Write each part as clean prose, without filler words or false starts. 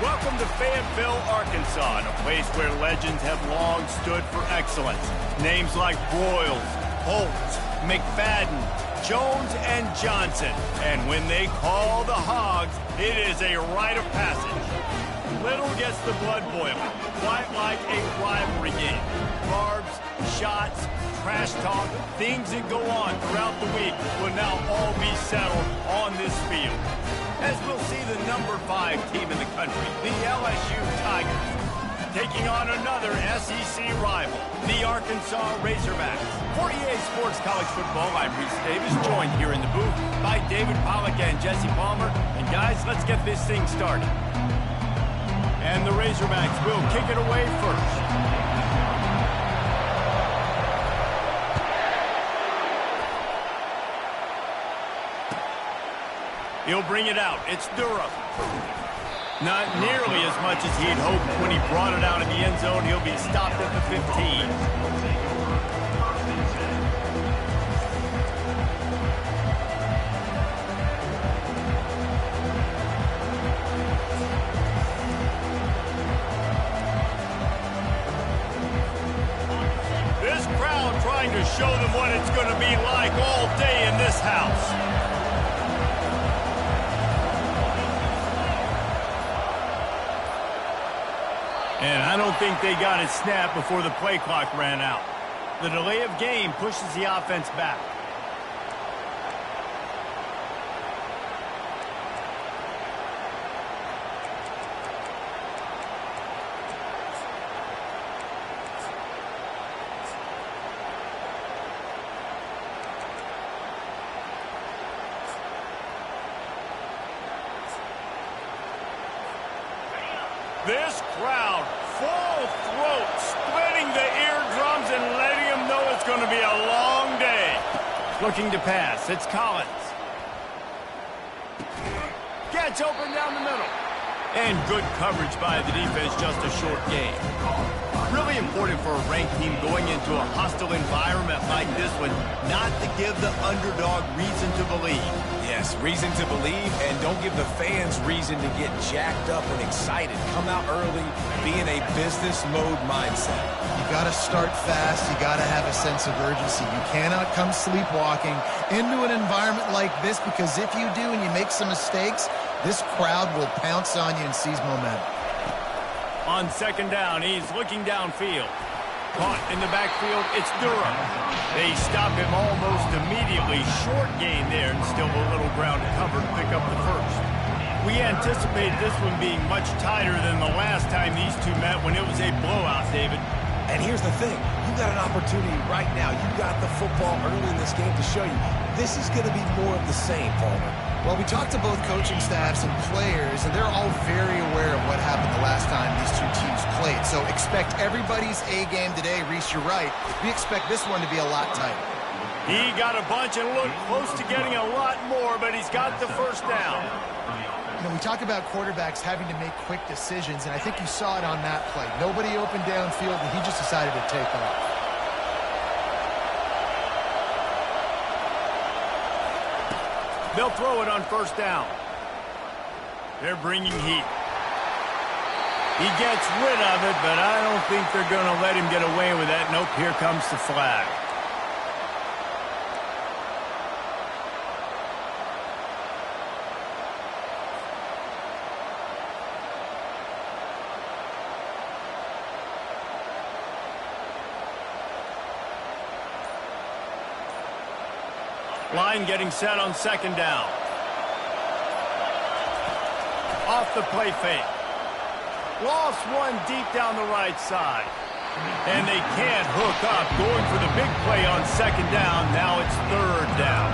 Welcome to Fayetteville, Arkansas, a place where legends have long stood for excellence. Names like Broyles, Holtz, McFadden, Jones, and Johnson. And when they call the Hogs, it is a rite of passage. Little gets the blood boiling, quite like a rivalry game. Barbs, shots, trash talk, things that go on throughout the week will now all be settled on this field. As we'll see the number 5 team in the country, the LSU Tigers, taking on another SEC rival, the Arkansas Razorbacks. For EA Sports College Football, I'm Reese Davis, joined here in the booth by David Pollack and Jesse Palmer. And guys, let's get this thing started. And the Razorbacks will kick it away first. He'll bring it out. It's Durham. Not nearly as much as he'd hoped when he brought it out of the end zone. He'll be stopped at the 15. This crowd trying to show them what it's going to be like all day in this house. And I don't think they got it snapped before the play clock ran out. The delay of game pushes the offense back. This crowd, full throat, splitting the eardrums and letting them know it's going to be a long day. Looking to pass, it's Collins. Gets open down the middle. And good coverage by the defense, just a short game. Really important for a ranked team going into a hostile environment like this one, not to give the underdog reason to believe. Yes, reason to believe, and don't give the fans reason to get jacked up and excited. Come out early, be in a business mode mindset. You got to start fast. You got to have a sense of urgency. You cannot come sleepwalking into an environment like this, because if you do and you make some mistakes, this crowd will pounce on you and seize momentum. On second down, he's looking downfield. Caught in the backfield, it's Durham. They stop him almost immediately. Short gain there, and still a little ground to cover to pick up the first. We anticipate this one being much tighter than the last time these two met when it was a blowout, David. And here's the thing. You got an opportunity right now. You got the football early in this game to show you. This is going to be more of the same, Palmer. Well, we talked to both coaching staffs and players, and they're all very aware of what happened the last time these two teams played. So expect everybody's A game today. Reese, you're right. We expect this one to be a lot tighter. He got a bunch and looked close to getting a lot more, but he's got the first down. You know, we talk about quarterbacks having to make quick decisions, and I think you saw it on that play. Nobody opened downfield, and he just decided to take off. They'll throw it on first down. They're bringing heat. He gets rid of it, but I don't think they're going to let him get away with that. Nope, here comes the flag. Line getting set on second down. Off the play fake. Lost one deep down the right side. And they can't hook up. Going for the big play on second down. Now it's third down.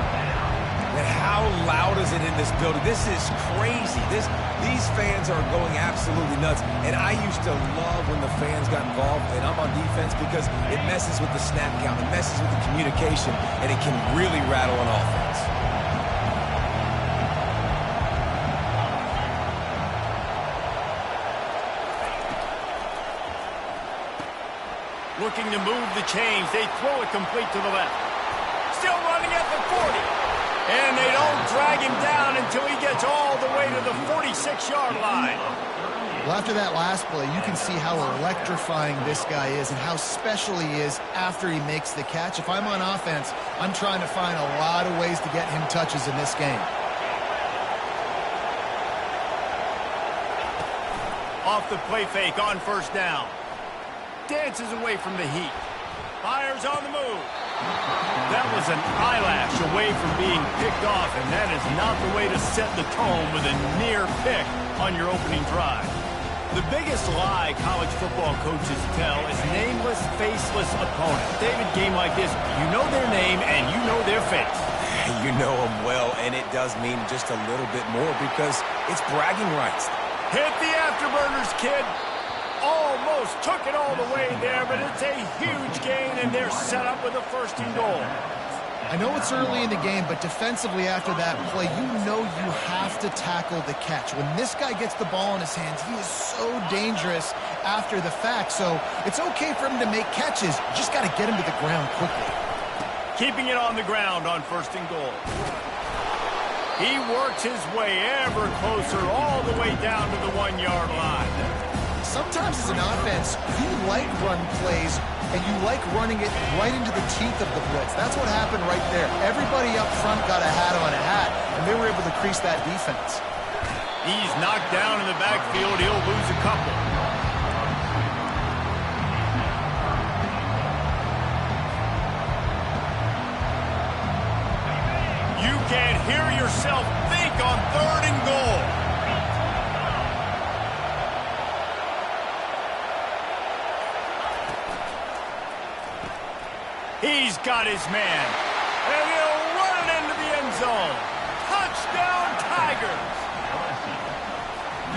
And how loud is it in this building? This is crazy. These fans are going absolutely nuts. And I used to love when the fans got involved, and I'm on defense, because it messes with the snap count, it messes with the communication, and it can really rattle an offense. Looking to move the chains. They throw it complete to the left. Still running at the 40. And they don't drag him down until he gets all the way to the 46-yard line. Well, after that last play, you can see how electrifying this guy is and how special he is after he makes the catch. If I'm on offense, I'm trying to find a lot of ways to get him touches in this game. Off the play fake on first down. Dances away from the heat. Fires on the move. That was an eyelash away from being picked off, and that is not the way to set the tone with a near pick on your opening drive. The biggest lie college football coaches tell is nameless, faceless opponents. David, game like this, you know their name and you know their face. You know them well, and it does mean just a little bit more because it's bragging rights. Hit the afterburners, kid. Almost took it all the way there, but it's a huge gain, and they're set up with a 1st and goal. I know it's early in the game, but defensively after that play, you know you have to tackle the catch. When this guy gets the ball in his hands, he is so dangerous after the fact. So it's okay for him to make catches. You just got to get him to the ground quickly. Keeping it on the ground on 1st and goal. He works his way ever closer all the way down to the 1-yard line. Sometimes as an offense, you like run plays, and you like running it right into the teeth of the blitz. That's what happened right there. Everybody up front got a hat on a hat, and they were able to crease that defense. He's knocked down in the backfield. He'll lose a couple. You can't hear yourself think on 3rd and goal. He's got his man, and he'll run it into the end zone. Touchdown, Tigers!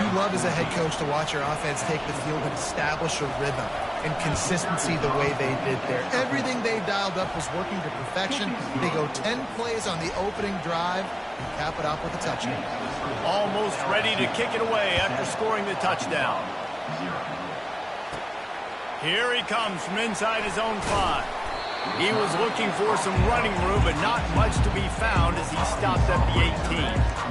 You love as a head coach to watch your offense take the field and establish a rhythm and consistency the way they did there. Everything they dialed up was working to perfection. They go 10 plays on the opening drive and cap it off with a touchdown. Almost ready to kick it away after scoring the touchdown. Here he comes from inside his own 5. He was looking for some running room, but not much to be found as he stopped at the 18.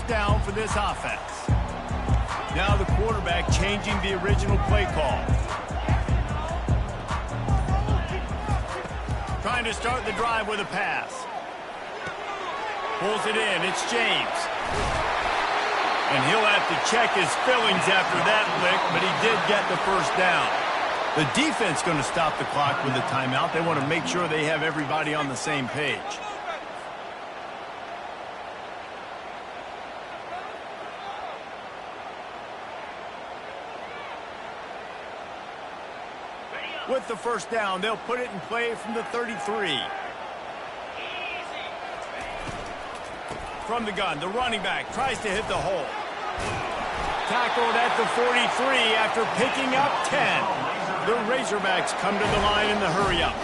Down for this offense. Now the quarterback changing the original play call. Trying to start the drive with a pass. Pulls it in. It's James. And he'll have to check his fillings after that lick, but he did get the 1st down. The defense going to stop the clock with a timeout. They want to make sure they have everybody on the same page. With the 1st down, they'll put it in play from the 33. From the gun, the running back tries to hit the hole. Tackled at the 43 after picking up 10. The Razorbacks come to the line in the hurry-up.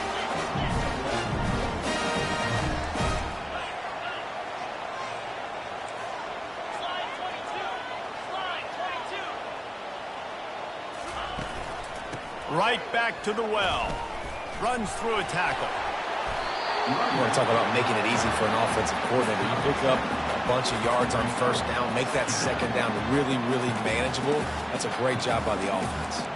Right back to the well. Runs through a tackle. You want to talk about making it easy for an offensive coordinator. You pick up a bunch of yards on 1st down, make that 2nd down really, really manageable. That's a great job by the offense.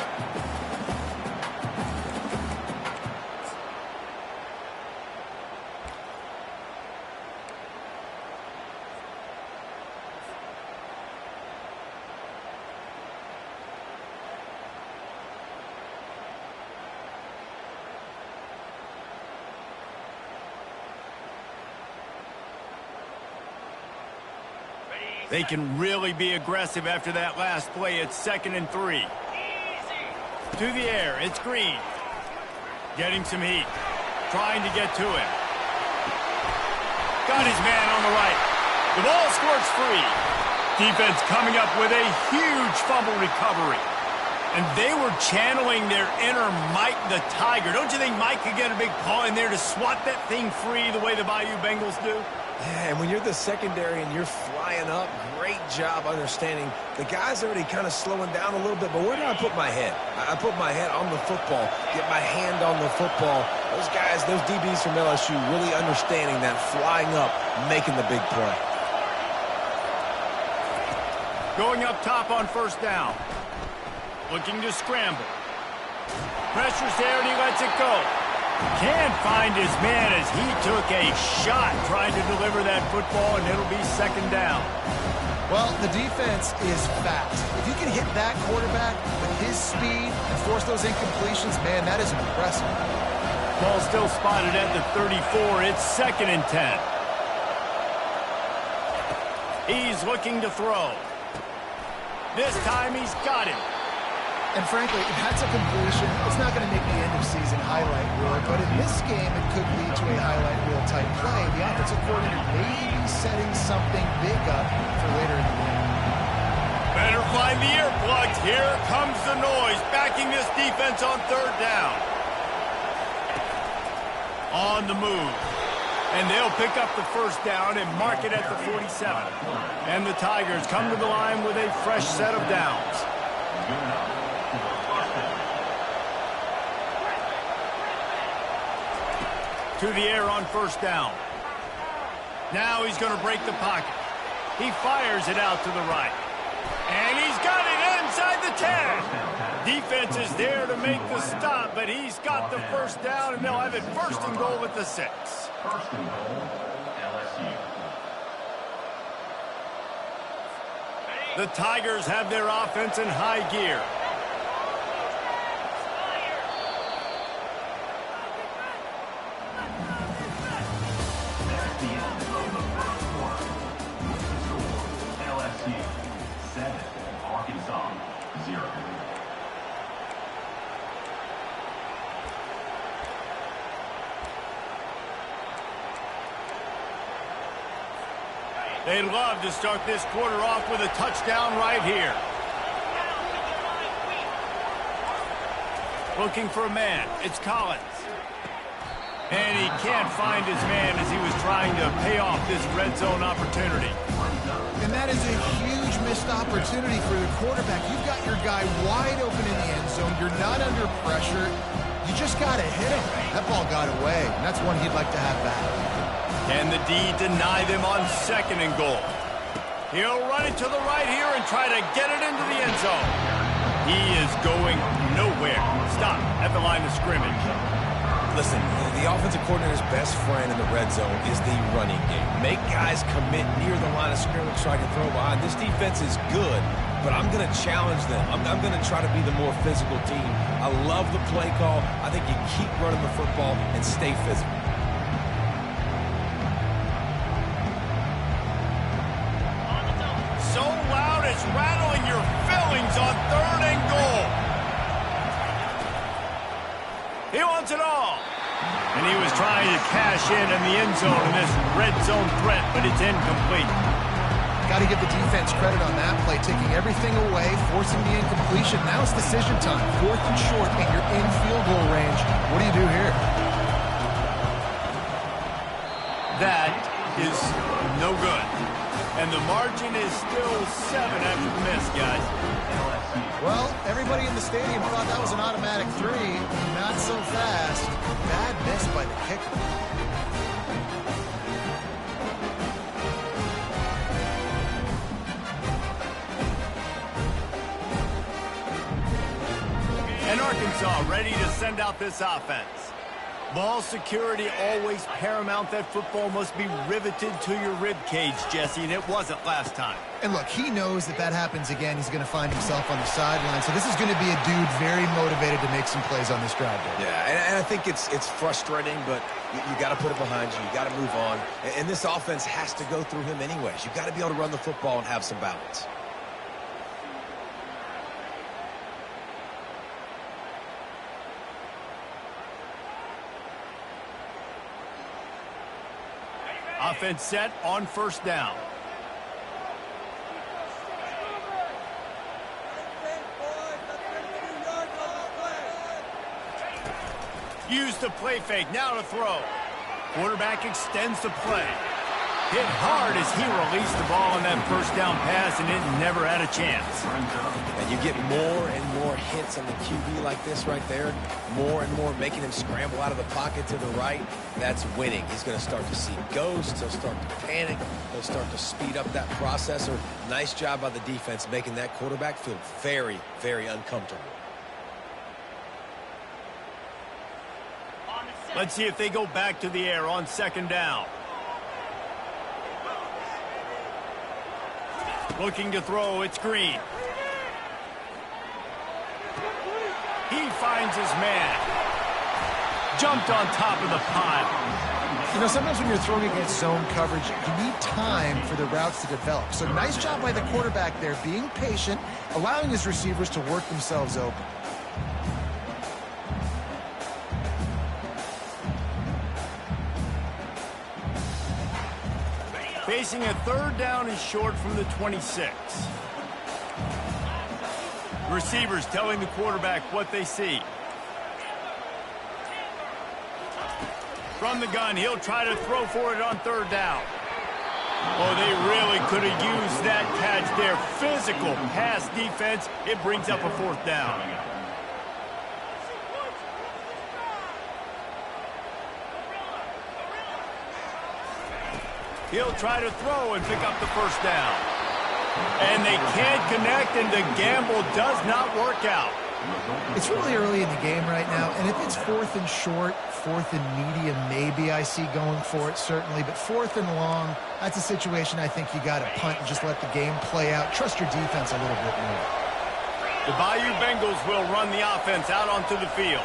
They can really be aggressive after that last play. It's 2nd and 3. To the air, it's Green. Getting some heat. Trying to get to him. Got his man on the right. The ball squirts free. Defense coming up with a huge fumble recovery. And they were channeling their inner Mike the Tiger. Don't you think Mike could get a big paw in there to swat that thing free the way the Bayou Bengals do? Yeah, and when you're the secondary and you're flying up, great job understanding. The guy's already kind of slowing down a little bit, but where do I put my head? I put my head on the football, get my hand on the football. Those guys, those DBs from LSU really understanding that flying up, making the big play. Going up top on first down. Looking to scramble. Pressure's there and he lets it go. Can't find his man as he took a shot trying to deliver that football, and it'll be second down. Well, the defense is fast. If you can hit that quarterback with his speed and force those incompletions, man, that is impressive. Ball still spotted at the 34. It's 2nd and 10. He's looking to throw. This time he's got him. And frankly, if that's a completion, it's not going to make the end-of-season highlight reel. But in this game, it could lead to a highlight reel-type play. The offensive coordinator may be setting something big up for later in the game. Better find the earplugs. Here comes the noise, backing this defense on 3rd down. On the move. And they'll pick up the first down and mark it at the 47. And the Tigers come to the line with a fresh set of downs. To the air on first down. Now he's going to break the pocket. He fires it out to the right. And he's got it inside the 10. Defense is there to make the stop, but he's got the first down, and they'll have it 1st and goal at the 6. 1st and goal, LSU. The Tigers have their offense in high gear. They'd love to start this quarter off with a touchdown right here. Looking for a man. It's Collins. And he can't find his man as he was trying to pay off this red zone opportunity. And that is a huge missed opportunity for the quarterback. You've got your guy wide open in the end zone. You're not under pressure. You just got to hit him. That ball got away, and that's one he'd like to have back. Can the D deny them on 2nd and goal? He'll run it to the right here and try to get it into the end zone. He is going nowhere. Stop at the line of scrimmage. Listen, the offensive coordinator's best friend in the red zone is the running game. Make guys commit near the line of scrimmage so I can throw behind. This defense is good, but I'm going to challenge them. I'm going to try to be the more physical team. I love the play call. I think you keep running the football and stay physical. So loud it's rattling your fillings on 3rd and goal. He wants it all. And he was trying to cash in the end zone in this red zone threat, but it's incomplete. Got to give the defense credit on that play, taking everything away, forcing the incompletion. Now it's decision time. 4th and short, and you're in field goal range. What do you do here? That is no good. And the margin is still 7 after the miss, guys. Well, everybody in the stadium thought that was an automatic 3. Not so fast. Bad miss by the kicker. And Arkansas ready to send out this offense. Ball security always paramount. That football must be riveted to your rib cage, Jesse, and it wasn't last time. And look, he knows that happens again, he's going to find himself on the sideline. So this is going to be a dude very motivated to make some plays on this drive. Yeah, and I think it's frustrating, but you got to put it behind you. You got to move on. And this offense has to go through him anyways. You got to be able to run the football and have some balance. Offense set on first down. Use the play fake, now to throw. Quarterback extends the play. Hit hard as he released the ball on that first down pass, and it never had a chance. And you get more and more hits on the QB like this right there. More and more making him scramble out of the pocket to the right. That's winning. He's going to start to see ghosts. He'll start to panic. He'll start to speed up that processor. Nice job by the defense making that quarterback feel very, very uncomfortable. Let's see if they go back to the air on second down. Looking to throw, it's Green. He finds his man. Jumped on top of the pile. You know, sometimes when you're throwing against zone coverage, you need time for the routes to develop. So nice job by the quarterback there, being patient, allowing his receivers to work themselves open. Facing a third down and short from the 26. Receivers telling the quarterback what they see. From the gun, he'll try to throw for it on third down. Oh, they really could have used that catch there. Physical pass defense. It brings up a fourth down. He'll try to throw and pick up the first down. And they can't connect, and the gamble does not work out. It's really early in the game right now, and if it's fourth and short, fourth and medium, maybe I see going for it, certainly. But fourth and long, that's a situation I think you got to punt and just let the game play out. Trust your defense a little bit more. The Bayou Bengals will run the offense out onto the field.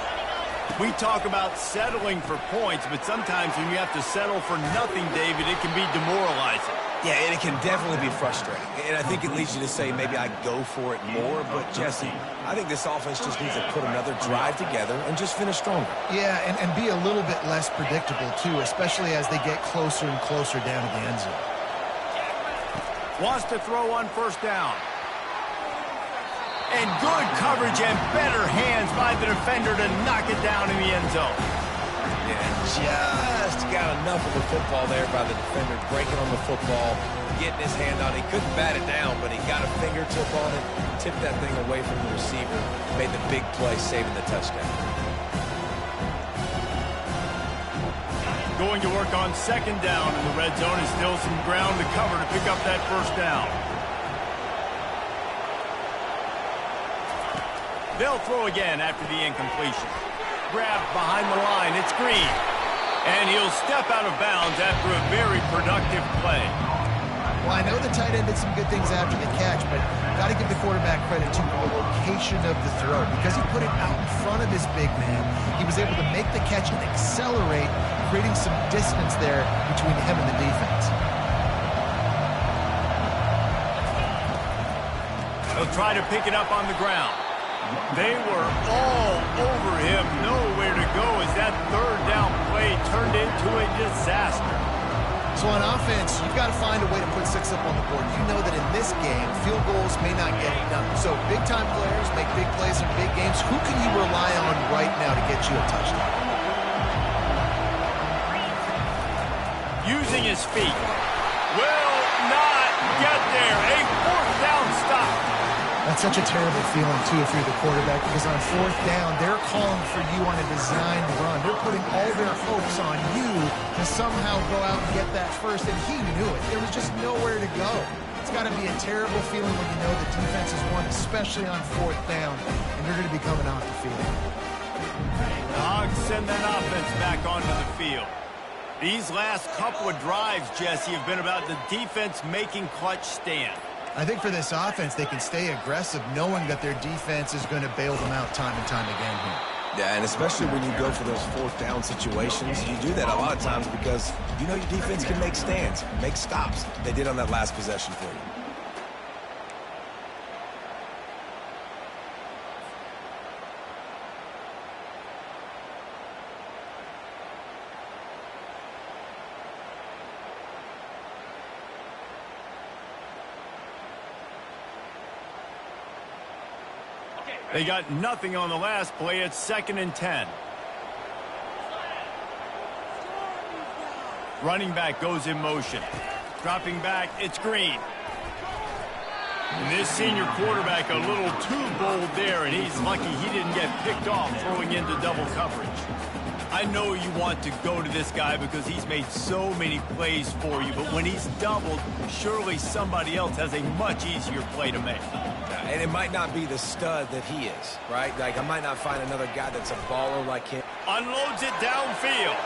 We talk about settling for points, but sometimes when you have to settle for nothing, David, it can be demoralizing. Yeah, and it can definitely be frustrating. And I think it leads you to say maybe I go for it more. But, Jesse, I think this offense just needs to put another drive together and just finish stronger. Yeah, and be a little bit less predictable, too, especially as they get closer and closer down to the end zone. Wants to throw on first down. And good coverage and better hands by the defender to knock it down in the end zone. Yeah, just got enough of the football there by the defender, breaking on the football, getting his hand on it. He couldn't bat it down, but he got a fingertip on it, tipped that thing away from the receiver, made the big play, saving the touchdown. Going to work on second down, and the red zone is still some ground to cover to pick up that first down. They'll throw again after the incompletion. Grabbed behind the line, it's Green. And he'll step out of bounds after a very productive play. Well, I know the tight end did some good things after the catch, but got to give the quarterback credit to the location of the throw. Because he put it out in front of his big man, he was able to make the catch and accelerate, creating some distance there between him and the defense. He'll try to pick it up on the ground. They were all over him, nowhere to go as that third down play turned into a disaster. So on offense, you've got to find a way to put 6 up on the board. You know that in this game, field goals may not get it done. So big-time players make big plays in big games. Who can you rely on right now to get you a touchdown? Using his feet. Will not get there. A fourth down stop. That's such a terrible feeling, too, if you're the quarterback, because on fourth down, they're calling for you on a designed run. They're putting all their hopes on you to somehow go out and get that first, and he knew it. There was just nowhere to go. It's got to be a terrible feeling when you know the defense has won, especially on fourth down, and you're going to be coming off the field. The Hogs send that offense back onto the field. These last couple of drives, Jesse, have been about the defense making clutch stand. I think for this offense, they can stay aggressive knowing that their defense is going to bail them out time and time again here. Yeah, and especially when you go for those fourth down situations, you do that a lot of times because you know your defense can make stands, make stops. They did on that last possession for you. They got nothing on the last play. It's 2nd and 10. Running back goes in motion. Dropping back, it's Green. And this senior quarterback a little too bold there, and he's lucky he didn't get picked off throwing into double coverage. I know you want to go to this guy because he's made so many plays for you, but when he's doubled, surely somebody else has a much easier play to make. And it might not be the stud that he is, right? Like, I might not find another guy that's a baller like him. Unloads it downfield.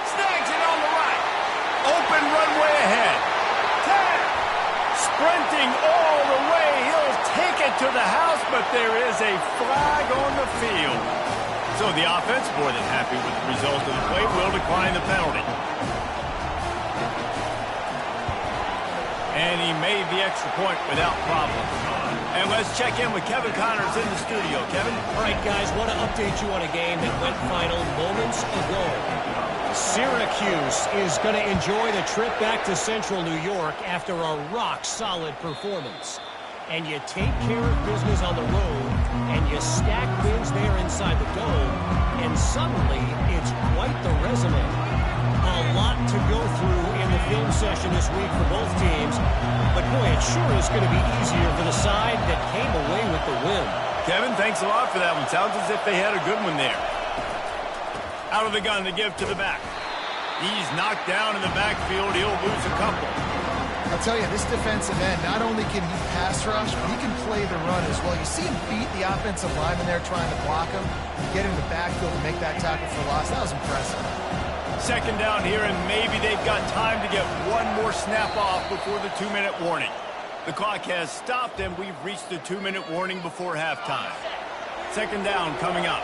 Snags it on the right. Open runway ahead. 10. Sprinting all the way. He'll take it to the house, but there is a flag on the field. So the offense, more than happy with the result of the play, will decline the penalty. And he made the extra point without problem. And let's check in with Kevin Connors in the studio. Kevin? All right, guys, want to update you on a game that went final moments ago. Syracuse is going to enjoy the trip back to Central New York after a rock-solid performance. And you take care of business on the road, and you stack wins there inside the dome, and suddenly it's quite the resume. A lot to go through in the film session this week for both teams, but boy, it sure is going to be easier for the side that came away with the win. Kevin, thanks a lot for that one. Sounds as if they had a good one there. Out of the gun to give to the back. He's knocked down in the backfield. He'll lose a couple. I'll tell you, this defensive end, not only can he pass rush, but he can play the run as well. You see him beat the offensive lineman there trying to block him, get in the backfield to make that tackle for loss. That was impressive. Second down here, and maybe they've got time to get one more snap off before the 2-minute warning. The clock has stopped, and we've reached the 2-minute warning before halftime. Second down coming up.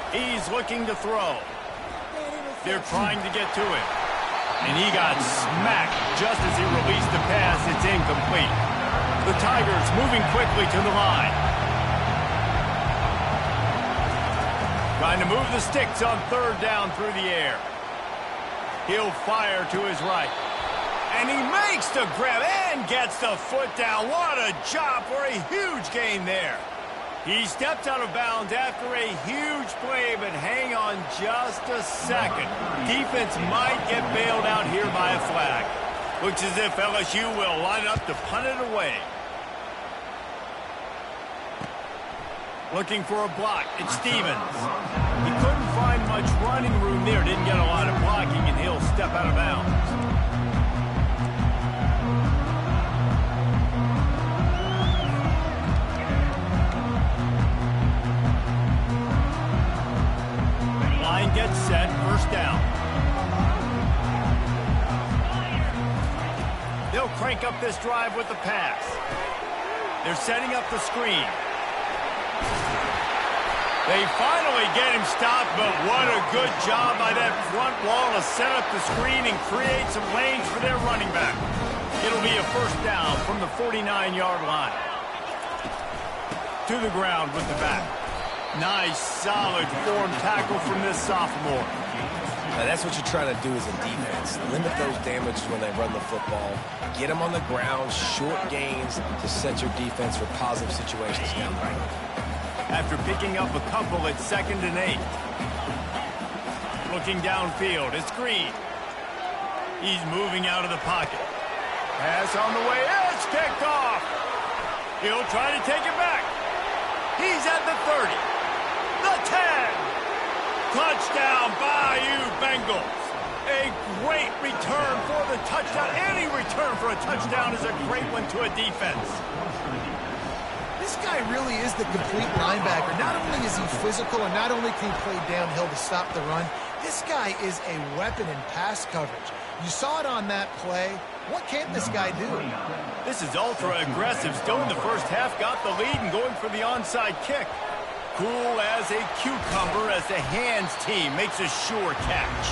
He's looking to throw. They're trying to get to him. And he got smacked just as he released the pass. It's incomplete. The Tigers moving quickly to the line. Trying to move the sticks on third down through the air. He'll fire to his right. And he makes the grab and gets the foot down. What a job for a huge gain there. He stepped out of bounds after a huge play, but hang on just a second. Defense might get bailed out here by a flag. Looks as if LSU will line up to punt it away. Looking for a block. It's Stevens. He couldn't find much running room there. Didn't get a lot of blocking, and he'll step out of bounds. Gets set, first down. They'll crank up this drive with the pass. They're setting up the screen. They finally get him stopped, but what a good job by that front wall to set up the screen and create some lanes for their running back. It'll be a first down from the 49-yard line. To the ground with the back. Nice, solid form tackle from this sophomore. Now that's what you're trying to do as a defense. Limit those damages when they run the football. Get them on the ground, short gains to set your defense for positive situations down right. After picking up a couple at 2nd and 8. Looking downfield, it's Green. He's moving out of the pocket. Pass on the way, it's kicked off. He'll try to take it back. He's at the 30. The 10. Touchdown, Bayou Bengals. A great return for the touchdown. Any return for a touchdown is a great one to a defense. This guy really is the complete linebacker. Not only is he physical and not only can he play downhill to stop the run, this guy is a weapon in pass coverage. You saw it on that play. What can this guy do? This is ultra-aggressive. Still in the first half, got the lead and going for the onside kick. Cool as a cucumber as the hands team makes a sure catch.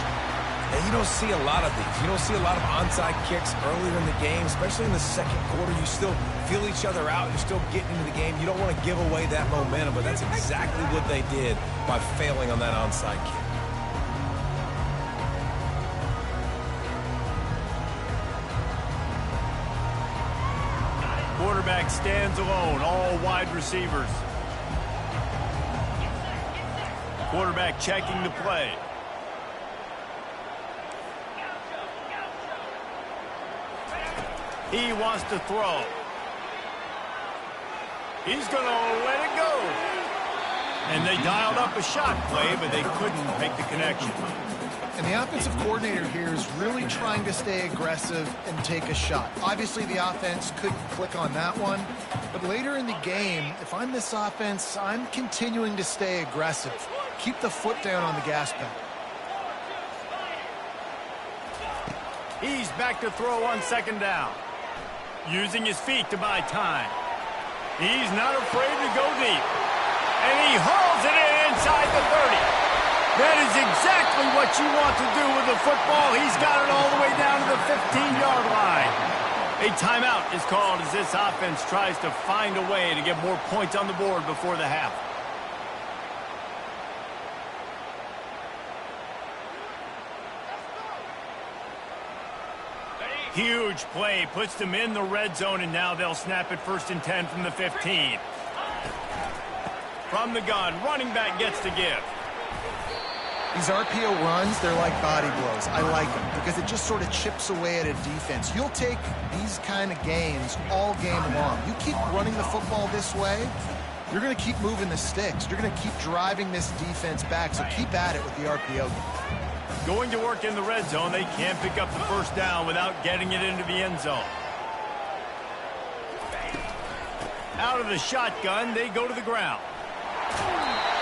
And you don't see a lot of these. You don't see a lot of onside kicks earlier in the game, especially in the second quarter. You still feel each other out. You're still getting into the game. You don't want to give away that momentum, but that's exactly what they did by failing on that onside kick. Quarterback stands alone, all wide receivers. Quarterback checking the play. He wants to throw. He's going to let it go. And they dialed up a shot play, but they couldn't make the connection. And the offensive coordinator here is really trying to stay aggressive and take a shot. Obviously, the offense couldn't click on that one. But later in the game, if I'm this offense, I'm continuing to stay aggressive. Keep the foot down on the gas pedal. He's back to throw on second down. Using his feet to buy time. He's not afraid to go deep. And he hauls it in inside the 30. That is exactly what you want to do with the football. He's got it all the way down to the 15-yard line. A timeout is called as this offense tries to find a way to get more points on the board before the half. Huge play puts them in the red zone, and now they'll snap it 1st and 10 from the 15. From the gun, running back gets to give. These RPO runs, they're like body blows. I like them because it just sort of chips away at a defense. You'll take these kind of gains all game long. You keep running the football this way, you're going to keep moving the sticks. You're going to keep driving this defense back, so keep at it with the RPO game. Going to work in the red zone, they can't pick up the first down without getting it into the end zone. Out of the shotgun, they go to the ground.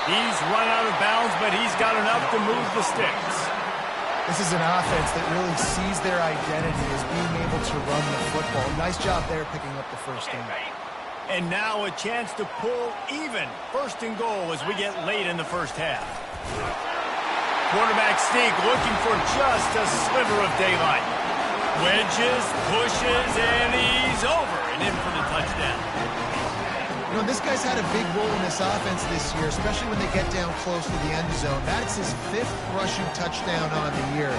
He's run out of bounds, but he's got enough to move the sticks. This is an offense that really sees their identity as being able to run the football. Nice job there picking up the first down. And now a chance to pull even. 1st and goal as we get late in the first half. Quarterback sneak looking for just a sliver of daylight. Wedges, pushes, and he's over and in for the touchdown. You know, this guy's had a big role in this offense this year, especially when they get down close to the end zone. That's his 5th rushing touchdown on the year.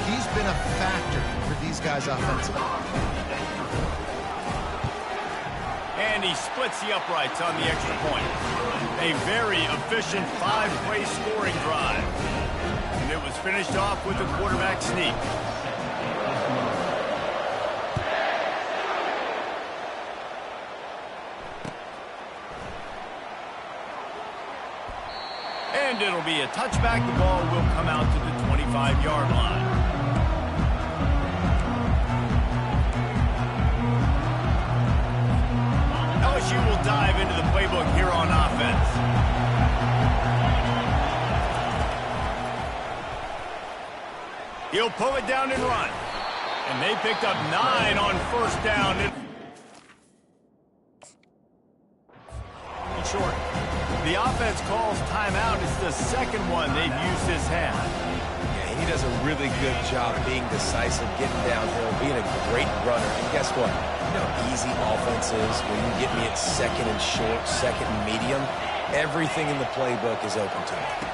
He's been a factor for these guys offensively. And he splits the uprights on the extra point. A very efficient 5-play scoring drive. And it was finished off with a quarterback sneak. And it'll be a touchback. The ball will come out to the 25-yard line. LSU will dive into the playbook here on offense. He'll pull it down and run. And they picked up 9 on first down. Short. The offense calls timeout. It's the second one they've used this half. Yeah, he does a really good job being decisive, getting downhill, being a great runner. And guess what? You know how easy offense is when you get me at 2nd and short, 2nd and medium. Everything in the playbook is open to him.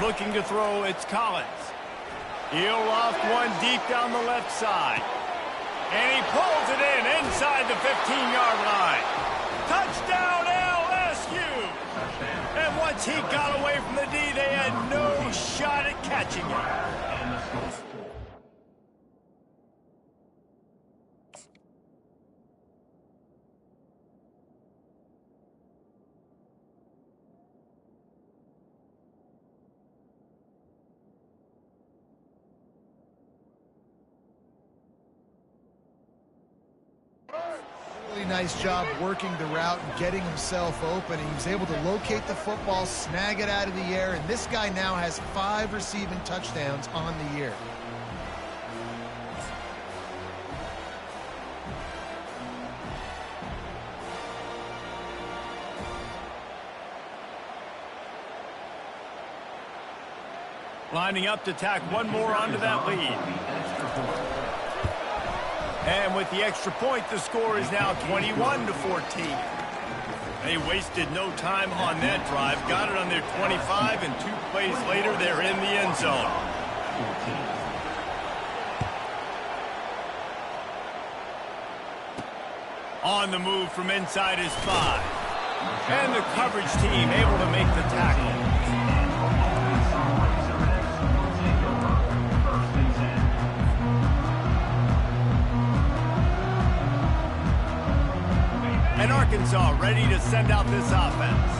Looking to throw, it's Collins. He'll loft one deep down the left side. And he pulls it in inside the 15-yard line. Touchdown, LSU! And once he got away from the D, they had no shot at catching him. Really nice job working the route and getting himself open. He was able to locate the football, snag it out of the air, and this guy now has 5 receiving touchdowns on the year. Lining up to tack one more onto that lead. And with the extra point, the score is now 21-14. They wasted no time on that drive. Got it on their 25, and 2 plays later, they're in the end zone. On the move from inside his 5. And the coverage team able to make the tackle. And Arkansas ready to send out this offense.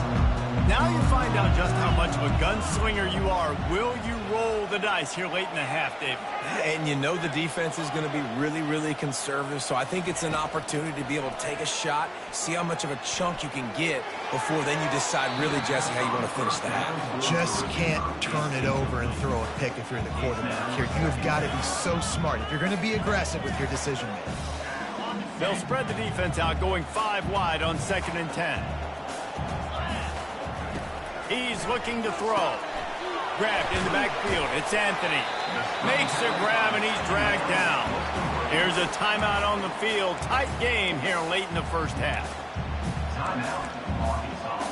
Now you find out just how much of a gunslinger you are. Will you roll the dice here late in the half, David? And you know the defense is going to be really, really conservative, so I think it's an opportunity to be able to take a shot, see how much of a chunk you can get before then you decide really, Jesse, how you want to finish the half. Just can't turn it over and throw a pick if you're the quarterback here. You have got to be so smart if you're going to be aggressive with your decision making. They'll spread the defense out, going 5 wide on 2nd and 10. He's looking to throw. Grabbed in the backfield. It's Anthony. Makes the grab, and he's dragged down. Here's a timeout on the field. Tight game here late in the first half. Timeout, Arkansas.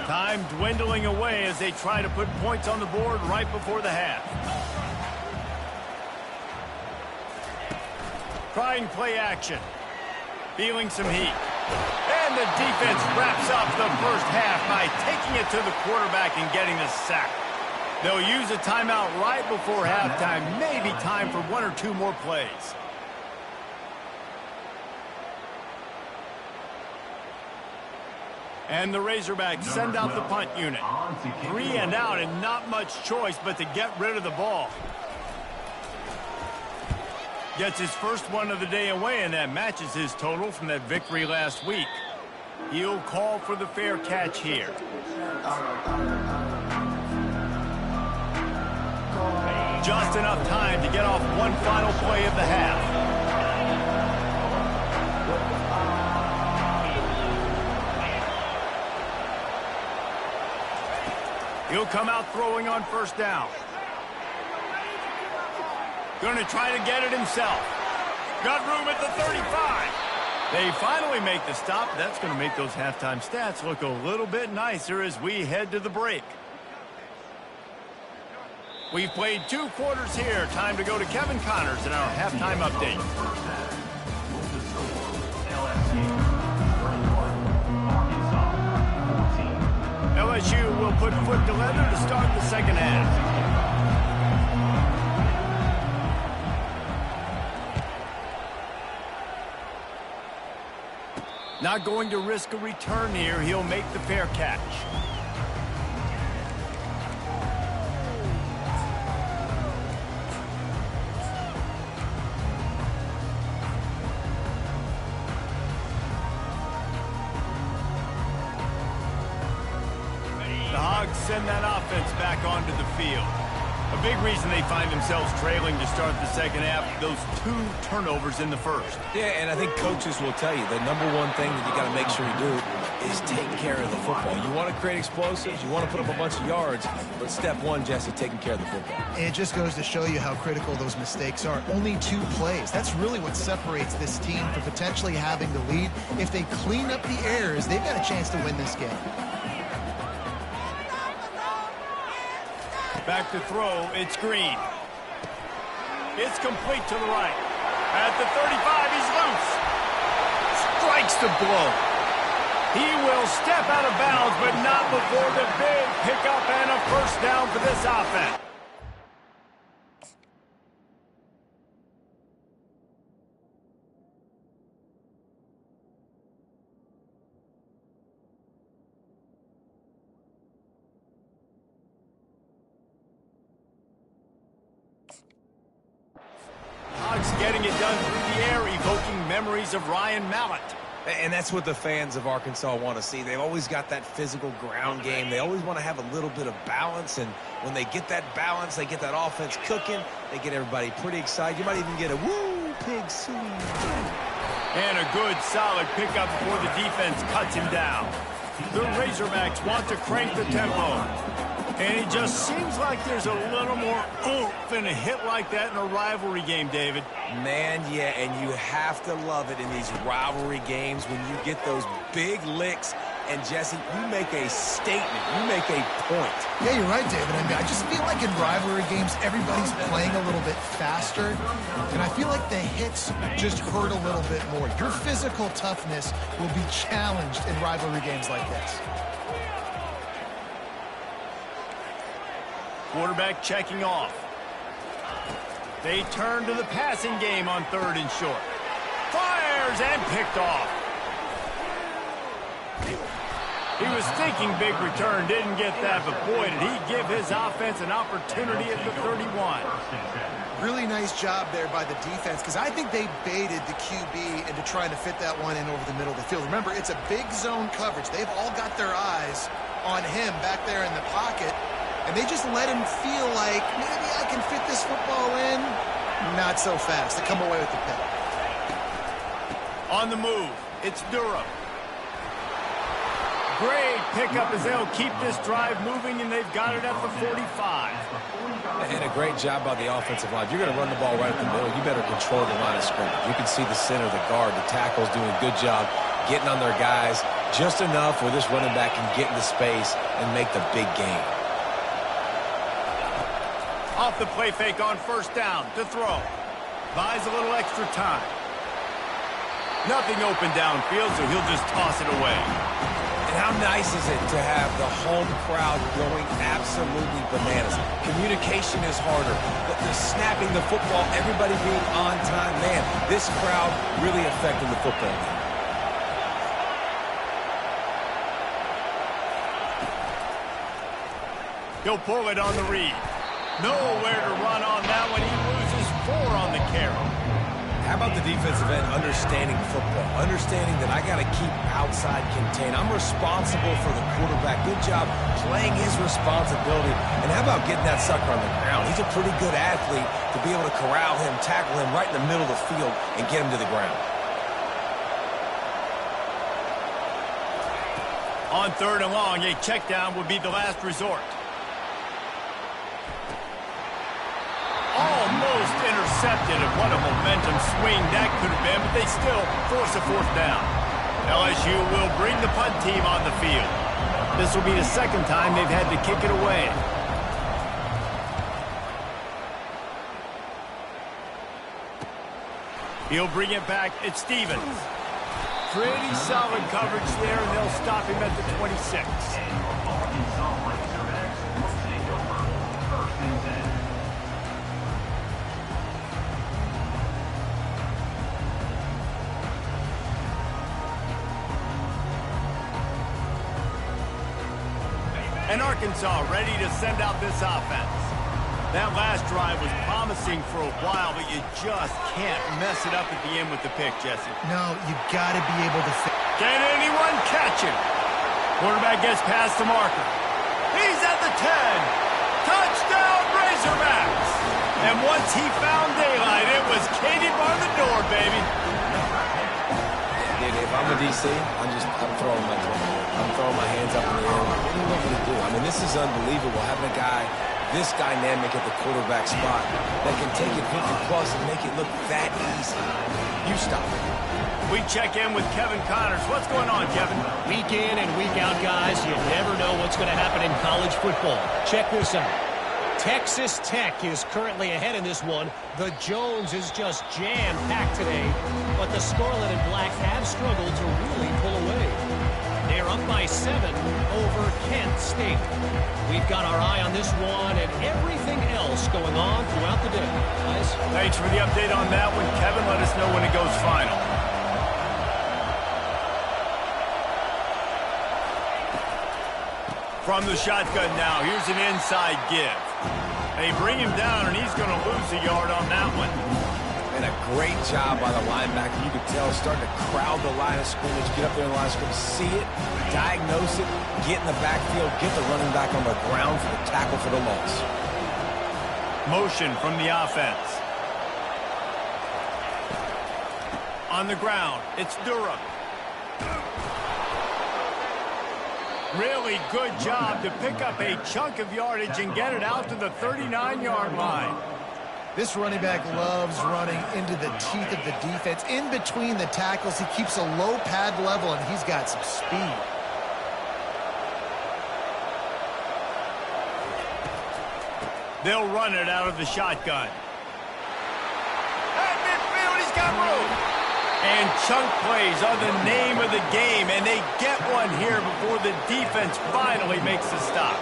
Time dwindling away as they try to put points on the board right before the half. Trying play action. Feeling some heat. And the defense wraps up the first half by taking it to the quarterback and getting the sack. They'll use a timeout right before halftime. Maybe time for 1 or 2 more plays. And the Razorbacks send out the punt unit. 3 and out, and not much choice but to get rid of the ball. Gets his first one of the day away, and that matches his total from that victory last week. He'll call for the fair catch here. Just enough time to get off one final play of the half. He'll come out throwing on first down. Going to try to get it himself. Got room at the 35. They finally make the stop. That's going to make those halftime stats look a little bit nicer as we head to the break. We've played 2 quarters here. Time to go to Kevin Connors in our halftime update. LSU will put foot to leather to start the second half. Not going to risk a return here. He'll make the fair catch. The Hogs send that offense back onto the field. A big reason they find themselves trailing to start the second half, those 2 turnovers in the first. Yeah, and I think coaches will tell you the number one thing that you got to make sure you do is take care of the football. You want to create explosives, you want to put up a bunch of yards, but step 1, Jesse, taking care of the football. It just goes to show you how critical those mistakes are. Only 2 plays. That's really what separates this team from potentially having the lead. If they clean up the errors, they've got a chance to win this game. Back to throw, it's Green. It's complete to the right. At the 35, he's loose. Strikes the blow. He will step out of bounds, but not before the big pickup and a first down for this offense. Getting it done through the air, evoking memories of Ryan Mallett. And that's what the fans of Arkansas want to see. They've always got that physical ground game. They always want to have a little bit of balance, and when they get that balance, they get that offense cooking, they get everybody pretty excited. You might even get a woo, pig sweet. And a good, solid pickup before the defense cuts him down. The Razorbacks want to crank the tempo. And it just seems like there's a little more oomph in a hit like that in a rivalry game, David. Man, yeah, and you have to love it in these rivalry games when you get those big licks. And, Jesse, you make a statement. You make a point. Yeah, you're right, David. I mean, I just feel like in rivalry games, everybody's playing a little bit faster. And I feel like the hits just hurt a little bit more. Your physical toughness will be challenged in rivalry games like this. Quarterback checking off. They turn to the passing game on 3rd and short. Fires and picked off. He was thinking big return, didn't get that, but boy, did he give his offense an opportunity at the 31. Really nice job there by the defense, because I think they baited the QB into trying to fit that one in over the middle of the field. Remember, it's a big zone coverage. They've all got their eyes on him back there in the pocket, and they just let him feel like, maybe I can fit this football in. Not so fast. They come away with the pick. On the move, it's Durham. Great pickup as they'll keep this drive moving, and they've got it at the 45. And a great job by the offensive line. If you're going to run the ball right at the middle, you better control the line of scrimmage. You can see the center, the guard, the tackle's doing a good job getting on their guys just enough where this running back can get into space and make the big gain. Off the play fake on 1st down to throw. Buys a little extra time. Nothing open downfield, so he'll just toss it away. And how nice is it to have the home crowd going absolutely bananas? Communication is harder. The snapping the football, everybody being on time. Man, this crowd really affecting the football game. He'll pull it on the read. Nowhere to run on that one. He loses 4 on the carry. How about the defensive end understanding football, understanding that I got to keep outside contained. I'm responsible for the quarterback. Good job playing his responsibility. And how about getting that sucker on the ground? He's a pretty good athlete to be able to corral him, tackle him right in the middle of the field, and get him to the ground. On 3rd and long, a check down would be the last resort. Almost intercepted, and what a momentum swing that could have been, but they still force a 4th down. LSU will bring the punt team on the field. This will be the 2nd time they've had to kick it away. He'll bring it back. It's Stevens. Pretty solid coverage there, and they'll stop him at the 26. And Arkansas ready to send out this offense. That last drive was promising for a while, but you just can't mess it up at the end with the pick, Jesse. No, you got to be able to fit. Can anyone catch him? Quarterback gets past the marker. He's at the 10. Touchdown, Razorbacks. And once he found daylight, it was Katie bar the door, baby. Dude, if I'm a DC, I'm throwing my hands up in the air. What do you want me to do? I mean, this is unbelievable, having a guy this dynamic at the quarterback spot that can take it 50-plus and make it look that easy. You stop it. We check in with Kevin Connors. What's going on, Kevin? Week in and week out, guys, you never know what's going to happen in college football. Check this out. Texas Tech is currently ahead in this one. The Jones is just jam-packed today, but the Scarlet and Black have struggled to really pull away. They're up by 7 over Kent State. We've got our eye on this one and everything else going on throughout the day. Guys? Thanks for the update on that one, Kevin. Let us know when it goes final. From the shotgun now, here's an inside give. They bring him down, and he's going to lose a yard on that one. And a great job by the linebacker. You could tell starting to crowd the line of scrimmage, get up there in the line of scrimmage, see it, diagnose it, get in the backfield, get the running back on the ground for the tackle for the loss. Motion from the offense. On the ground, it's Durham. Really good job to pick up a chunk of yardage and get it out to the 39-yard line. This running back loves running into the teeth of the defense. In between the tackles, he keeps a low pad level, and he's got some speed. They'll run it out of the shotgun. At midfield, he's got room. And chunk plays are the name of the game, and they get one here before the defense finally makes a stop.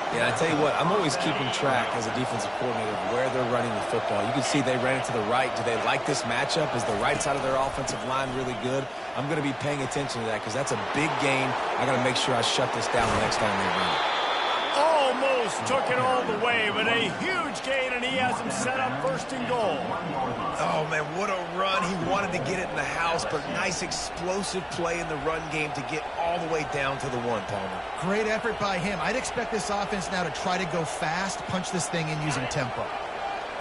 Yeah, I tell you what, I'm always keeping track as a defensive coordinator of where they're running the football. You can see they ran it to the right. Do they like this matchup? Is the right side of their offensive line really good? I'm going to be paying attention to that because that's a big gain. I got to make sure I shut this down the next time they run it. Almost took it all the way, but a huge gain, and he has him set up first and goal. Oh, man, what a run. He wanted to get it in the house, but nice explosive play in the run game to get all the way down to the one, Palmer. Great effort by him. I'd expect this offense now to try to go fast, punch this thing in using tempo.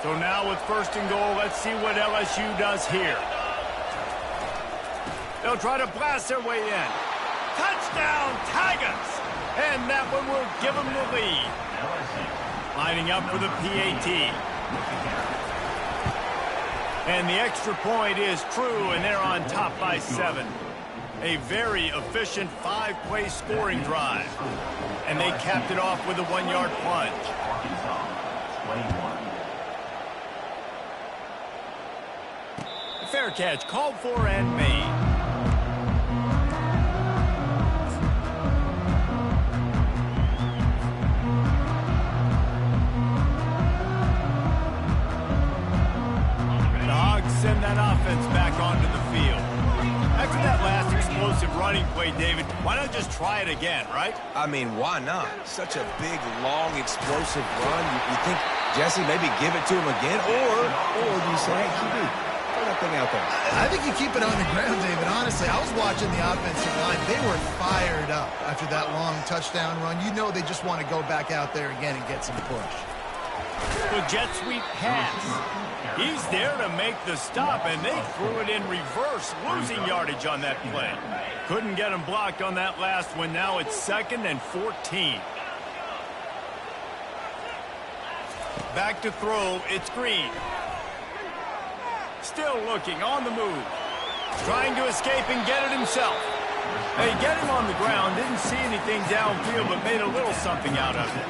So now with first and goal, let's see what LSU does here. They'll try to blast their way in. Touchdown, Tigers! And that one will give them the lead. Lining up for the PAT. And the extra point is true, and they're on top by 7. A very efficient 5-play scoring drive. And they capped it off with a 1-yard plunge. Fair catch called for and made. Send that offense back onto the field. After that last explosive running play, David, why not just try it again, right? I mean, why not? Such a big, long, explosive run. You think, Jesse, maybe give it to him again? Or do you say, hey, QB, throw that thing out there? I think you keep it on the ground, David. Honestly, I was watching the offensive line. They were fired up after that long touchdown run. You know they just want to go back out there again and get some push. The jet sweep pass. He's there to make the stop, and they threw it in reverse, losing yardage on that play. Couldn't get him blocked on that last one. Now it's 2nd and 14. Back to throw. It's Green. Still looking, on the move. Trying to escape and get it himself. They get him on the ground. Didn't see anything downfield, but made a little something out of it.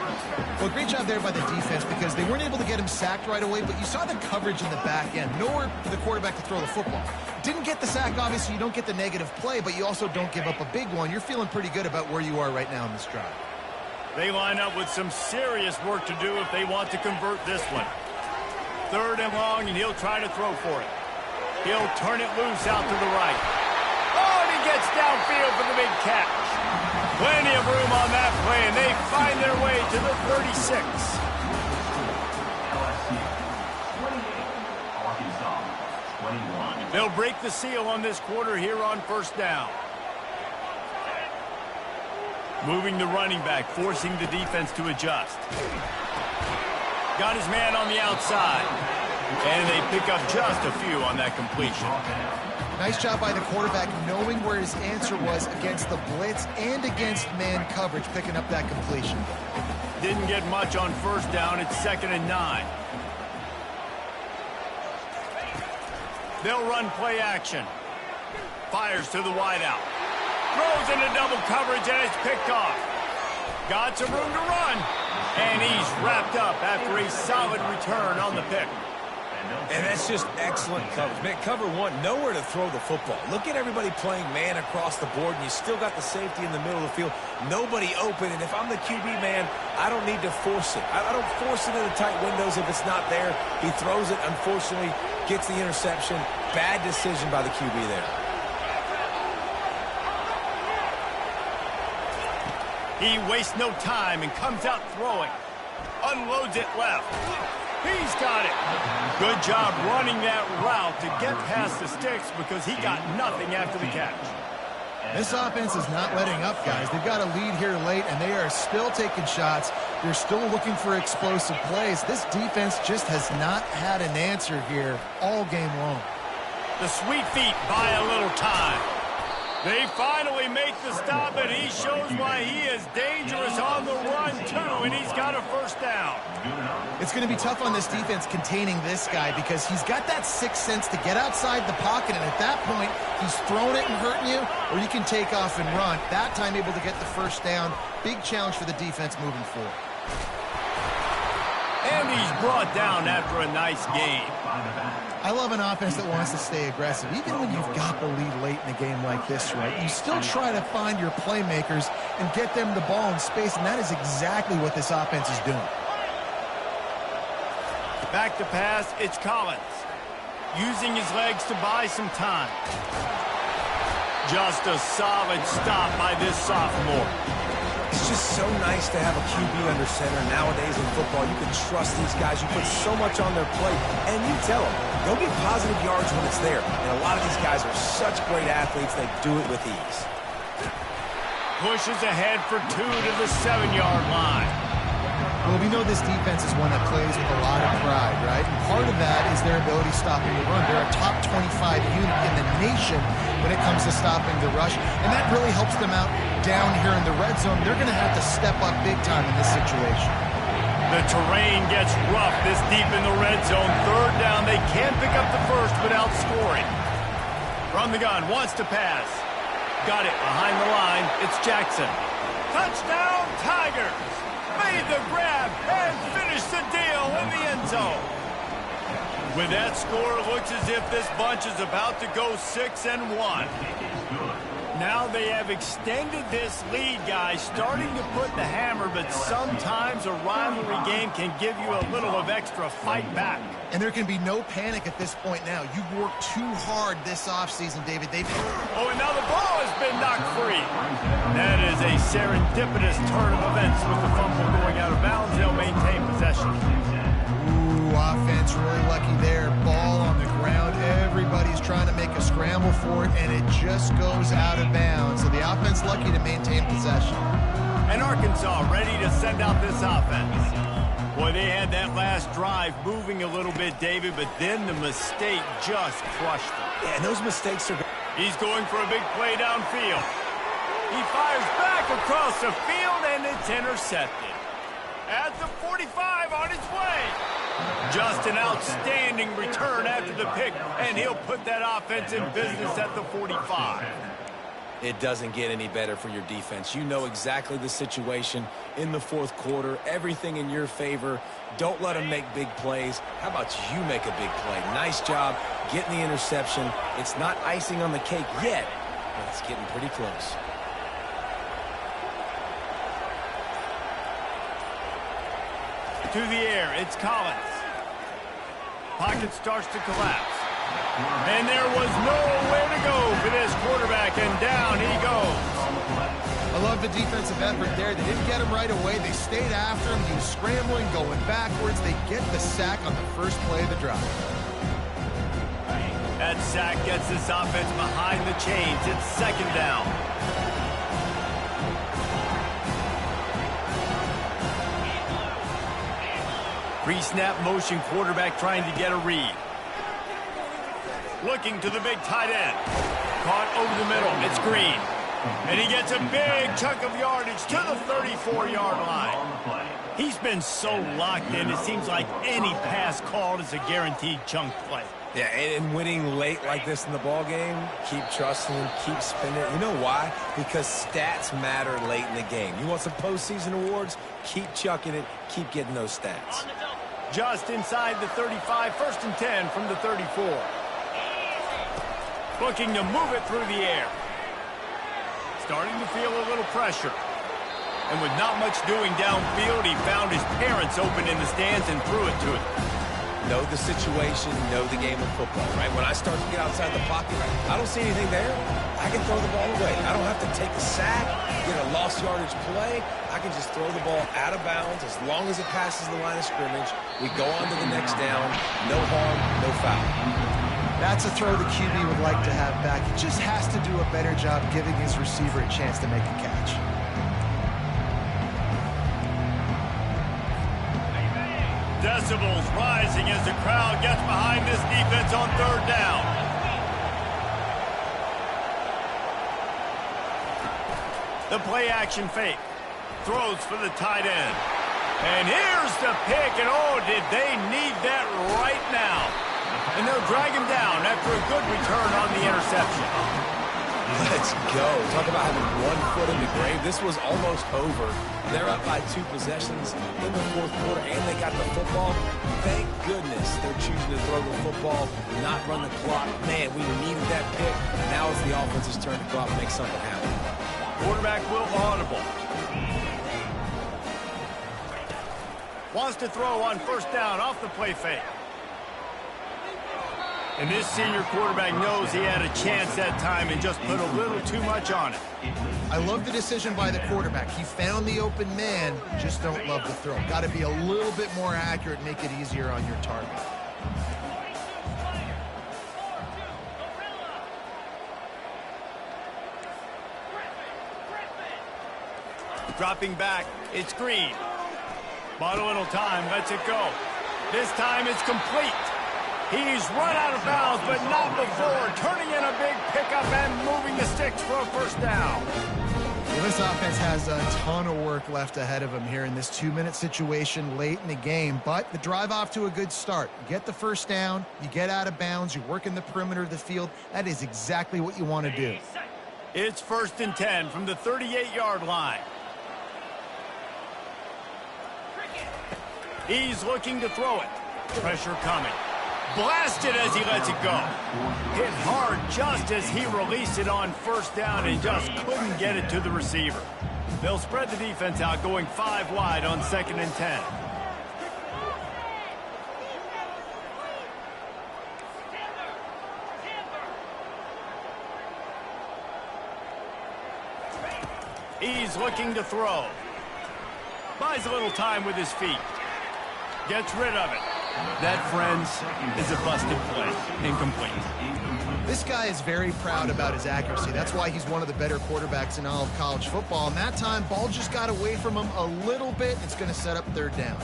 Well, great job there by the defense because they weren't able to get him sacked right away, but you saw the coverage in the back end. Nowhere for the quarterback to throw the football. Didn't get the sack, obviously. You don't get the negative play, but you also don't give up a big one. You're feeling pretty good about where you are right now in this drive. They line up with some serious work to do if they want to convert this one. 3rd and long, and he'll try to throw for it. He'll turn it loose out to the right. Oh, and he gets downfield for the big catch. Plenty of room on that play, and they find their way to the 36. They'll break the seal on this quarter here on 1st down. Moving the running back, forcing the defense to adjust. Got his man on the outside. And they pick up just a few on that completion. Nice job by the quarterback knowing where his answer was against the blitz and against man coverage, picking up that completion. Didn't get much on 1st down. It's 2nd and 9. They'll run play action. Fires to the wideout. Throws into double coverage, and it's picked off. Got some room to run. And he's wrapped up after a solid return on the pick. And that's just excellent coverage. Man, cover one, nowhere to throw the football. Look at everybody playing man across the board, and you still got the safety in the middle of the field. Nobody open, and if I'm the QB, man, I don't need to force it. I don't force it into tight windows if it's not there. He throws it, unfortunately, gets the interception. Bad decision by the QB there. He wastes no time and comes out throwing. Unloads it left. He's got it. Good job running that route to get past the sticks because he got nothing after the catch. This offense is not letting up, guys. They've got a lead here late, and they are still taking shots. They're still looking for explosive plays. This defense just has not had an answer here all game long. The sweet feet buy a little time. They finally make the stop, and he shows why he is dangerous on the run, too, and he's got a 1st down. It's going to be tough on this defense containing this guy because he's got that sixth sense to get outside the pocket, and at that point, he's throwing it and hurting you, or you can take off and run. That time able to get the 1st down. Big challenge for the defense moving forward. And And he's brought down after a nice game. I love an offense that wants to stay aggressive. Even when you've got the lead late in a game like this, right, you still try to find your playmakers and get them the ball in space, and that is exactly what this offense is doing. Back to pass, it's Collins. Using his legs to buy some time. Just a solid stop by this sophomore. It's just so nice to have a QB under center. Nowadays in football, you can trust these guys. You put so much on their plate, and you tell them, go get positive yards when it's there. And a lot of these guys are such great athletes, they do it with ease. Pushes ahead for 2 to the 7-yard line. Well, we know this defense is one that plays with a lot of pride, right? And part of that is their ability stopping the run. They're a top 25 unit in the nation when it comes to stopping the rush, and that really helps them out down here in the red zone. They're going to have to step up big time in this situation. The terrain gets rough this deep in the red zone. 3rd down, they can't pick up the first without scoring. From the gun, wants to pass. Got it behind the line. It's Jackson. Touchdown, Tigers! Made the grab and finished the deal in the end zone. With that score, it looks as if this bunch is about to go 6-1. Now they have extended this lead, guys, starting to put the hammer, but sometimes a rivalry game can give you a little of extra fight back. And there can be no panic at this point now. You've worked too hard this offseason, David. Oh, and now the ball has been knocked free. That is a serendipitous turn of events with the fumble going out of bounds. They'll maintain possession. Ooh, offense really lucky there. Ball on the ground. Everybody's trying to make a scramble for it, and it just goes out of bounds. So the offense lucky to maintain possession. And Arkansas ready to send out this offense. Boy, they had that last drive moving a little bit, David, but then the mistake just crushed them. Yeah, and those mistakes are... He's going for a big play downfield. He fires back across the field, and it's intercepted. At the 45 on his way. Just an outstanding return after the pick, and he'll put that offense in business at the 45. It doesn't get any better for your defense. You know exactly the situation in the 4th quarter. Everything in your favor. Don't let them make big plays. How about you make a big play? Nice job getting the interception. It's not icing on the cake yet, but it's getting pretty close. To the air, it's Collins. Pocket starts to collapse. And there was nowhere to go for this quarterback, and down he goes. I love the defensive effort there. They didn't get him right away. They stayed after him. He was scrambling, going backwards. They get the sack on the first play of the drive. That sack gets this offense behind the chains. It's 2nd down. Pre-snap motion quarterback trying to get a read. Looking to the big tight end. Caught over the middle. It's Green. And he gets a big chunk of yardage to the 34-yard line. He's been so locked in, it seems like any pass called is a guaranteed chunk play. Yeah, and winning late like this in the ball game, keep trusting him, keep spinning it. You know why? Because stats matter late in the game. You want some postseason awards? Keep chucking it, keep getting those stats. Just inside the 35, 1st and 10 from the 34. Looking to move it through the air. Starting to feel a little pressure. And with not much doing downfield, he found his parents open in the stands and threw it to him. Know the situation, know the game of football, right? When I start to get outside the pocket, I don't see anything there. I can throw the ball away. I don't have to take a sack, get a lost yardage play. I can just throw the ball out of bounds as long as it passes the line of scrimmage. We go on to the next down. No harm, no foul. That's a throw the QB would like to have back. He just has to do a better job giving his receiver a chance to make a catch. Decibels rising as the crowd gets behind this defense on 3rd down. The play action fake. Throws for the tight end. And here's the pick, and oh, did they need that right now. And they'll drag him down after a good return on the interception. Let's go. Talk about having one foot in the grave. This was almost over. They're up by 2 possessions in the fourth quarter, and they got the football. Thank goodness they're choosing to throw the football, not run the clock. Man, we needed that pick. Now it's the offense's turn to go out and make something happen. Quarterback will audible. Wants to throw on first down off the play fake. And this senior quarterback knows he had a chance that time and just put a little too much on it. I love the decision by the quarterback. He found the open man, just don't love the throw. Got to be a little bit more accurate, make it easier on your target. Dropping back, it's Green. Bought a little time, lets it go. This time it's complete. He's run out of bounds, but not before. Turning in a big pickup and moving the sticks for a first down. Well, this offense has a ton of work left ahead of them here in this 2-minute situation late in the game, but the drive off to a good start. You get the first down, you get out of bounds, you work in the perimeter of the field. That is exactly what you want to do. It's 1st and 10 from the 38-yard line. He's looking to throw it. Pressure coming. Blasted as he lets it go. Hit hard just as he released it on first down and just couldn't get it to the receiver. They'll spread the defense out, going 5 wide on 2nd and 10. He's looking to throw. Buys a little time with his feet. Gets rid of it. That, friends, is a busted play. Incomplete. This guy is very proud about his accuracy. That's why he's one of the better quarterbacks in all of college football. And that time, ball just got away from him a little bit. It's going to set up 3rd down.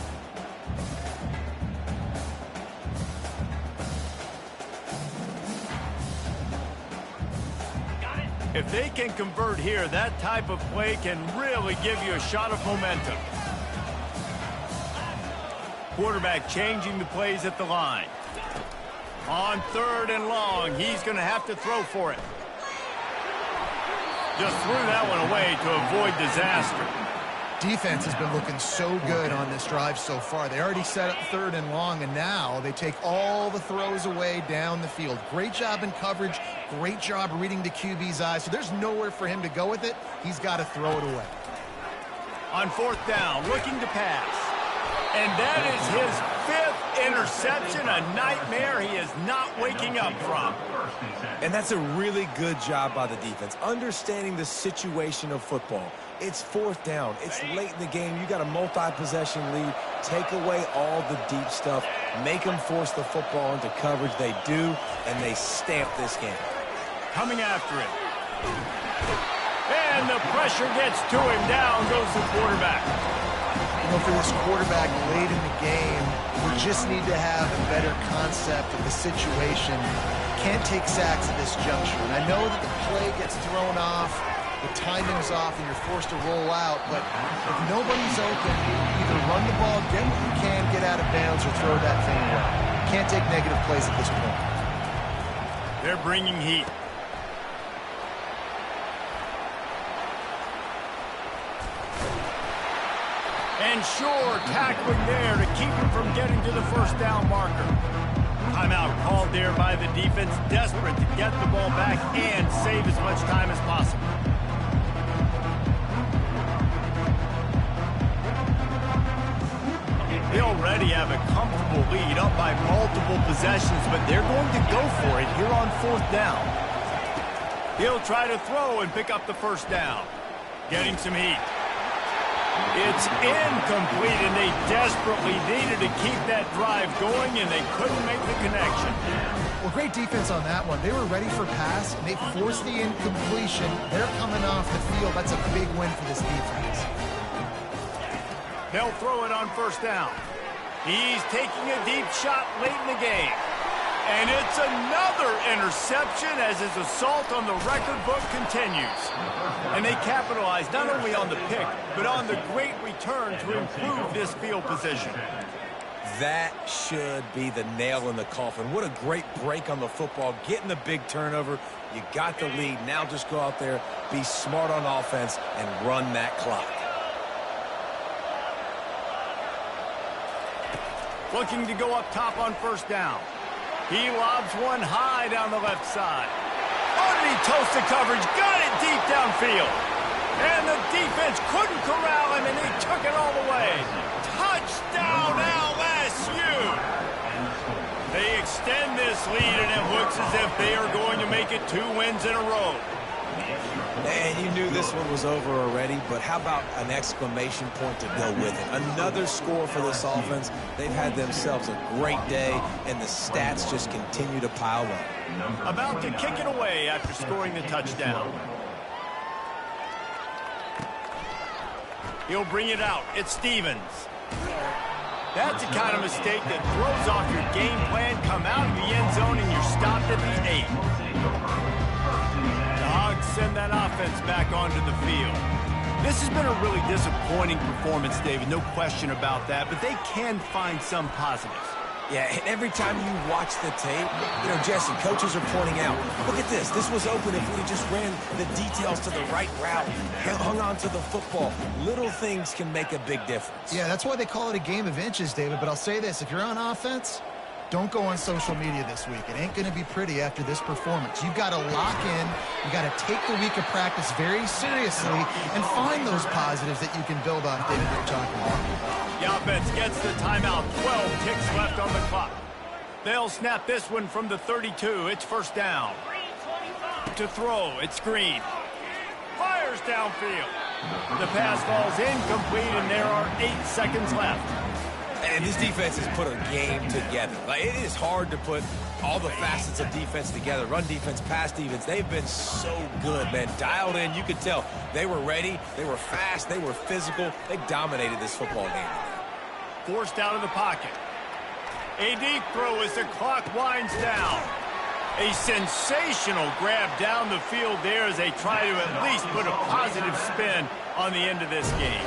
If they can convert here, that type of play can really give you a shot of momentum. Quarterback changing the plays at the line. On 3rd and long, he's going to have to throw for it. Just threw that one away to avoid disaster. Defense has been looking so good on this drive so far. They already set up 3rd and long, and now they take all the throws away down the field. Great job in coverage. Great job reading the QB's eyes. So there's nowhere for him to go with it. He's got to throw it away. On 4th down, looking to pass. And that is his 5th interception, a nightmare he is not waking up from. And that's a really good job by the defense, understanding the situation of football. It's 4th down. It's late in the game. You got a multi-possession lead. Take away all the deep stuff. Make them force the football into coverage. They do, and they stamp this game. Coming after it. And the pressure gets to him. Down goes the quarterback. You know, for this quarterback late in the game, we just need to have a better concept of the situation. Can't take sacks at this juncture. And I know that the play gets thrown off, the timing's off, and you're forced to roll out. But if nobody's open, either run the ball, get what you can, get out of bounds, or throw that thing away. Can't take negative plays at this point. They're bringing heat. And sure, tackling there to keep him from getting to the first down marker. Timeout called there by the defense, desperate to get the ball back and save as much time as possible. They already have a comfortable lead, up by multiple possessions, but they're going to go for it here on 4th down. He'll try to throw and pick up the first down. Getting some heat. It's incomplete, and they desperately needed to keep that drive going, and they couldn't make the connection. Well, great defense on that one. They were ready for pass, and they forced the incompletion. They're coming off the field. That's a big win for this defense. They'll throw it on first down. He's taking a deep shot late in the game. And it's another interception as his assault on the record book continues. And they capitalize not only on the pick, but on the great return to improve this field position. That should be the nail in the coffin. What a great break on the football. Getting the big turnover. You got the lead. Now just go out there, be smart on offense, and run that clock. Looking to go up top on first down. He lobs one high down the left side. Underneath toasted coverage. Got it deep downfield. And the defense couldn't corral him, and he took it all the way. Touchdown, LSU! They extend this lead, and it looks as if they are going to make it 2 wins in a row. And you knew this one was over already, but how about an exclamation point to go with it? Another score for this offense. They've had themselves a great day, and the stats just continue to pile up. About to kick it away after scoring the touchdown. He'll bring it out. It's Stevens. That's the kind of mistake that throws off your game plan. Come out of the end zone, and you're stopped at the 8. The Hogs send that offense back onto the field. This has been a really disappointing performance, David. No question about that, but they can find some positives. Yeah, and every time you watch the tape, Jesse, coaches are pointing out, look at this. This was open if we just ran the details to the right route, hung on to the football. Little things can make a big difference. Yeah, that's why they call it a game of inches, David. But I'll say this, if you're on offense, don't go on social media this week. It ain't going to be pretty after this performance. You've got to lock in. You've got to take the week of practice very seriously and find those positives that you can build off, David, that you're talking about. The offense gets the timeout. 12 ticks left on the clock. They'll snap this one from the 32. It's first down. To throw, it's Green. Fires downfield. The pass falls incomplete, and there are 8 seconds left. And this defense has put a game together. It is hard to put all the facets of defense together. Run defense, pass defense. They've been so good, man. Dialed in. You could tell they were ready. They were fast. They were physical. They dominated this football game. Forced out of the pocket. A deep throw as the clock winds down. A sensational grab down the field there as they try to at least put a positive spin on the end of this game.